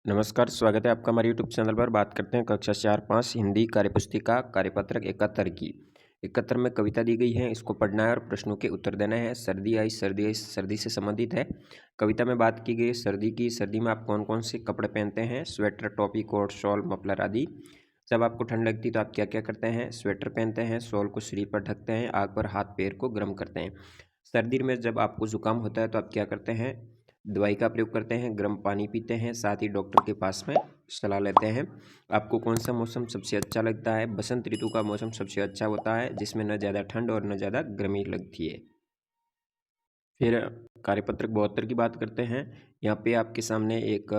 नमस्कार, स्वागत है आपका हमारे यूट्यूब चैनल पर। बात करते हैं कक्षा 4-5 हिंदी कार्यपुस्तिका कार्यपत्रक 71 की। 71 में कविता दी गई है, इसको पढ़ना है और प्रश्नों के उत्तर देने हैं। सर्दी आई, सर्दी आई, सर्दी से संबंधित है। कविता में बात की गई है सर्दी की। सर्दी में आप कौन कौन से कपड़े पहनते हैं? स्वेटर, टोपी, कोट, शॉल, मफलर आदि। जब आपको ठंड लगती है तो आप क्या क्या करते हैं? स्वेटर पहनते हैं, शॉल को शरीर पर ढकते हैं, आग पर हाथ पैर को गर्म करते हैं। सर्दी में जब आपको जुकाम होता है तो आप क्या करते हैं? दवाई का प्रयोग करते हैं, गर्म पानी पीते हैं, साथ ही डॉक्टर के पास में सलाह लेते हैं। आपको कौन सा मौसम सबसे अच्छा लगता है? बसंत ऋतु का मौसम सबसे अच्छा होता है, जिसमें न ज़्यादा ठंड और न ज़्यादा गर्मी लगती है। फिर कार्यपत्रक 72 की बात करते हैं। यहाँ पे आपके सामने एक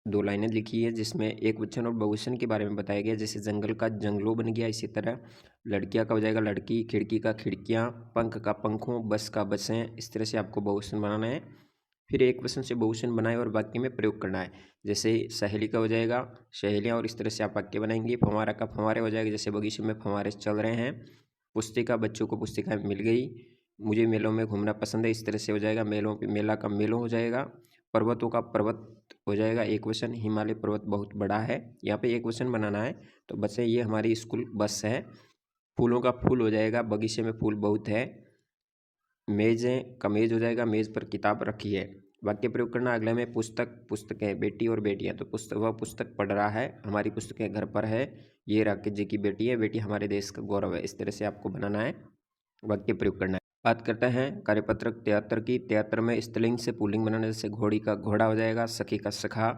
दो लाइनें लिखी है, जिसमें एक वचन और बहुवचन के बारे में बताया गया। जैसे जंगल का जंगलों बन गया, इसी तरह लड़कियाँ का हो जाएगा लड़की, खिड़की का खिड़कियाँ, पंख का पंखों, बस का बसें। इस तरह से आपको बहुवचन बनाना है। फिर एक वचन से बहुवचन बनाए और वाक्य में प्रयोग करना है। जैसे सहेली का हो जाएगा सहेलियाँ, और इस तरह से आप वाक्य बनाएंगे। फव्वारा का फव्वारे हो जाएगा, जैसे बगीचे में फव्वारे चल रहे हैं। पुस्तिका, बच्चों को पुस्तिका मिल गई। मुझे मेलों में घूमना पसंद है, इस तरह से हो जाएगा। मेलों पे मेला का मेलों हो जाएगा। पर्वतों का पर्वत हो जाएगा एक वचन। हिमालय पर्वत बहुत बड़ा है, यहाँ पे एक वचन बनाना है। तो बच्चे ये हमारी स्कूल बस है। फूलों का फूल हो जाएगा, बगीचे में फूल बहुत है। मेज़ें का मेज़ हो जाएगा, मेज़ पर किताब रखी है। वाक्य प्रयोग करना अगले में पुस्तक, पुस्तकें, बेटी और बेटियां। तो पुस्तक, वह पुस्तक पढ़ रहा है, हमारी पुस्तकें घर पर है, ये राकेश जी की बेटी है, बेटी हमारे देश का गौरव है। इस तरह से आपको बनाना है, वाक्य प्रयोग करना है। बात करते हैं कार्यपत्रक 73 की। 73 में स्त्रीलिंग से पुल्लिंग बनाना। जैसे घोड़ी का घोड़ा हो जाएगा, सखी का सखा,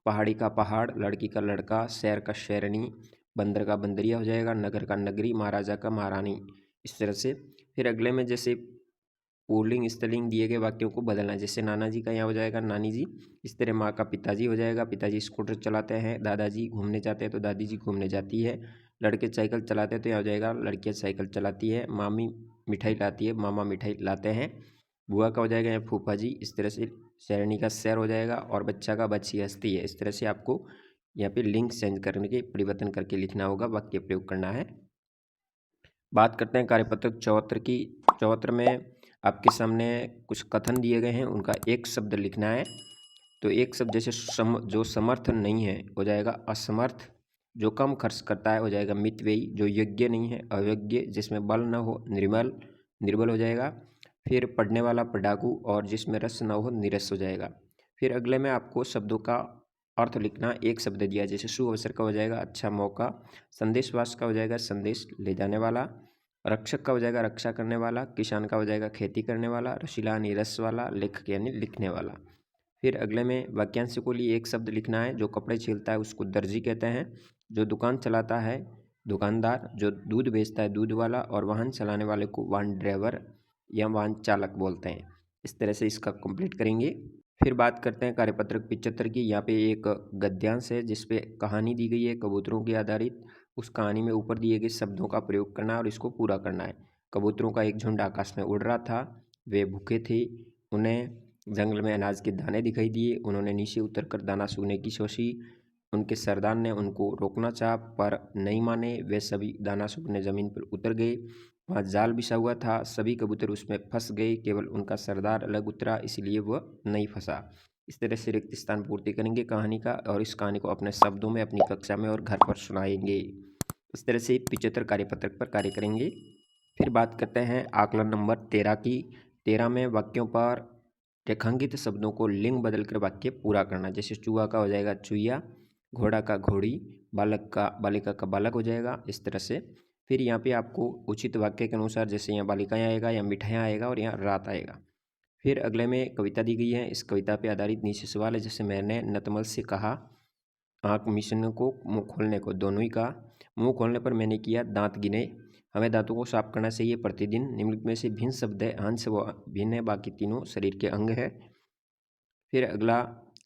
पहाड़ी का पहाड़, लड़की का लड़का, शहर का शहरनी, बंदर का बंदरिया हो जाएगा, नगर का नगरी, महाराजा का महारानी। इस तरह से फिर अगले में जैसे पुल्लिंग स्त्रीलिंग दिए गए वाक्यों को बदलना है। जैसे नाना जी का यहाँ हो जाएगा नानी जी। इस तरह माँ का पिताजी हो जाएगा, पिताजी स्कूटर चलाते हैं। दादाजी घूमने जाते हैं तो दादी जी घूमने जाती है। लड़के साइकिल चलाते हैं तो यहाँ हो जाएगा लड़कियाँ साइकिल चलाती है। मामी मिठाई लाती है, मामा मिठाई लाते हैं। बुआ का हो जाएगा यहाँ फूफा जी। इस तरह से शेरनी का शहर हो जाएगा, और बच्चा का बच्ची हंसती है। इस तरह से आपको यहाँ पे लिंक चेंज करने के परिवर्तन करके लिखना होगा, वाक्य प्रयोग करना है। बात करते हैं कार्यपत्रक 74 की। 74 में आपके सामने कुछ कथन दिए गए हैं, उनका एक शब्द लिखना है। तो एक शब्द जैसे जो समर्थ नहीं है हो जाएगा असमर्थ। जो कम खर्च करता है हो जाएगा मितव्ययी। जो योग्य नहीं है अयोग्य। जिसमें बल न हो निर्बल, निर्बल हो जाएगा। फिर पढ़ने वाला पढ़ाकू, और जिसमें रस न हो निरस हो जाएगा। फिर अगले में आपको शब्दों का अर्थ लिखना। एक शब्द दिया है, जैसे शुभ अवसर का हो जाएगा अच्छा मौका, संदेशवास का हो जाएगा संदेश ले जाने वाला, रक्षक का हो जाएगा रक्षा करने वाला, किसान का हो जाएगा खेती करने वाला, रसीला यानी रस वाला, लेखक यानी लिखने वाला। फिर अगले में वाक्यांश को लिए एक शब्द लिखना है। जो कपड़े छीलता है उसको दर्जी कहते हैं। जो दुकान चलाता है दुकानदार, जो दूध बेचता है दूध वाला, और वाहन चलाने वाले को वाहन ड्राइवर या वाहन चालक बोलते हैं। इस तरह से इसका कंप्लीट करेंगे। फिर बात करते हैं कार्यपत्रक 75 की। यहाँ पे एक गद्यांश है, जिसपे कहानी दी गई है कबूतरों की आधारित। उस कहानी में ऊपर दिए गए शब्दों का प्रयोग करना है और इसको पूरा करना है। कबूतरों का एक झुंड आकाश में उड़ रहा था। वे भूखे थे, उन्हें जंगल में अनाज के दाने दिखाई दिए। उन्होंने नीचे उतरकर दाना चुगने की सोची। उनके सरदार ने उनको रोकना चाहा, पर नहीं माने। वे सभी दाना चुगने जमीन पर उतर गए। वहाँ जाल बिछा हुआ था, सभी कबूतर उसमें फंस गए। केवल उनका सरदार अलग उतरा, इसलिए वह नहीं फंसा। इस तरह से रिक्त स्थान पूर्ति करेंगे कहानी का, और इस कहानी को अपने शब्दों में अपनी कक्षा में और घर पर सुनाएंगे। इस तरह से 75 कार्यपत्रक पर कार्य करेंगे। फिर बात करते हैं आकलन नंबर 13 की। 13 में वाक्यों पर रेखांकित शब्दों को लिंग बदलकर वाक्य पूरा करना। जैसे चूहा का हो जाएगा चुईया, घोड़ा का घोड़ी, बालक का बालिका का बालक हो जाएगा। इस तरह से फिर यहाँ पे आपको उचित वाक्य के अनुसार, जैसे यहाँ बालिकाएँ आएगा, या मिठाइयाँ आएगा, और यहाँ रात आएगा। फिर अगले में कविता दी गई है। इस कविता पे आधारित नीचे सवाल है। जैसे मैंने नतमल से कहा आँख मिचने को मुँह खोलने को, दोनों ही कहा। मुँह खोलने पर मैंने किया दांत गिने। हमें दांतों को साफ करना चाहिए प्रतिदिन। निम्नलिखित में से भिन्न शब्द है, हंस व भिन्न है, बाकी तीनों शरीर के अंग है। फिर अगला,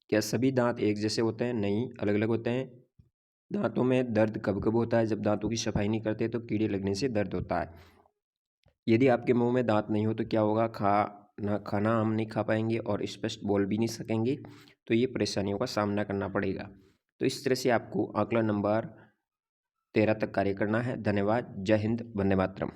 क्या सभी दांत एक जैसे होते हैं? नहीं, अलग अलग होते हैं। दांतों में दर्द कब कब होता है? जब दांतों की सफाई नहीं करते तो कीड़े लगने से दर्द होता है। यदि आपके मुंह में दांत नहीं हो तो क्या होगा? खाना हम नहीं खा पाएंगे और स्पष्ट बोल भी नहीं सकेंगे। तो ये परेशानियों का सामना करना पड़ेगा। तो इस तरह से आपको आंकड़ा नंबर 13 तक कार्य करना है। धन्यवाद। जय हिंद, वंदे मातरम।